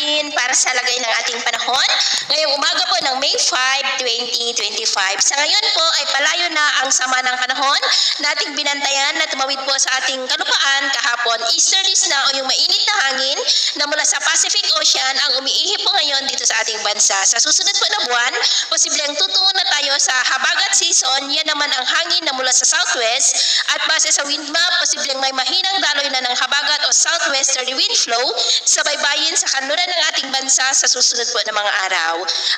natin para sa lagay ng ating panahon ngayong umaga po ng May 5, 2025. Sa ngayon po ay palayo na ang sama ng panahon na ating binantayan na tumawid po sa ating kalupaan kahapon. Easterlies na o yung mainit na hangin na mula sa Pacific Ocean ang umiihip po ngayon dito sa ating bansa. Sa susunod po na buwan, posibleng tutungo na tayo sa habagat season. Yan naman ang hangin na mula sa southwest at base sa wind map, posibleng may mahinang daloy na ng habagat o southwesterly wind flow sa baybayin sa kanluran ng ating bansa sa susunod po na mga araw.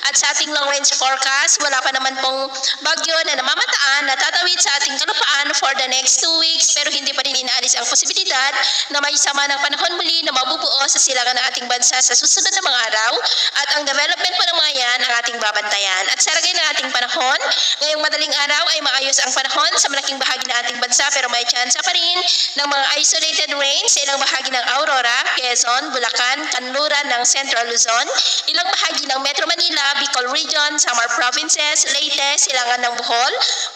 At sa ating long range forecast, wala pa naman pong bagyo na namamataan na tatawid sa ating kalupaan for the next 2 weeks, pero hindi pa rin inaalis ang posibilidad na may sama ng panahon muli na mabubuo sa silangan ng ating bansa sa susunod na mga araw, at ang development po ng mga yan ang ating babantayan. At sa lagay ng ating panahon, ngayong madaling araw ay maayos ang panahon sa malaking bahagi ng ating bansa, pero may tsansa pa rin ng mga isolated rain sa ilang bahagi ng Aurora, Quezon, Bulacan, kanluran ng Central Luzon, ilang bahagi ng Metro Manila, Bicol Region, Samar Provinces, Leyte, Silangan ng Bohol,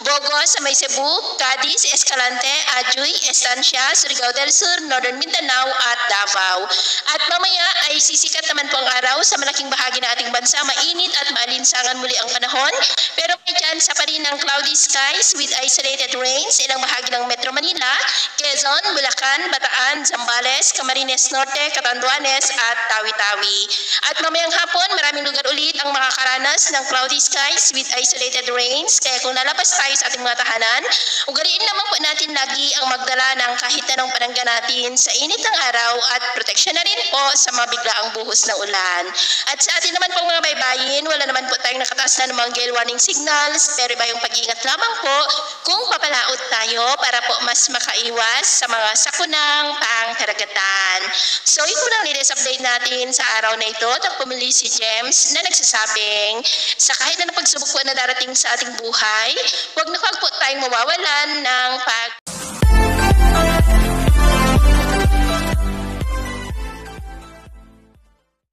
Bogos sa may Cebu, Cadiz, Escalante, Ajuy, Estancia, Surigao del Sur, Northern Mindanao at Davao. At mamaya ay sisikat naman po ang araw sa malaking bahagi ng ating bansa. Mainit at maalinsangan muli ang panahon, pero may tsansa pa rin ng cloudy skies with isolated rains sa ilang bahagi ng Metro Manila, Quezon, Bulacan, Bataan, Zambales, Camarines Norte, Catanduanes at Tawi-Tawi. At mamayang hapon, maraming lugar ulit ang makakaranas ng cloudy skies with isolated rains. Kaya kung lalabas tayo sa ating mga tahanan, ugaliin naman po natin lagi ang magdala ng kahit anong panangga natin sa init ng araw at proteksyon na rin po sa mga biglaang buhos ng ulan. At sa atin naman po mga baybayin, wala naman po tayong nakataas na mga gale warning signals, pero iba yung pag-iingat lamang po kung papalaot tayo para po mas makaiwas sa mga sakunang pangkaragatan. So ito lang latest update natin sa araw na ito. At pumili si James na nagsasabing sa kahit na pagsubok po na darating sa ating buhay, huwag na huwag po tayong mawawalan ng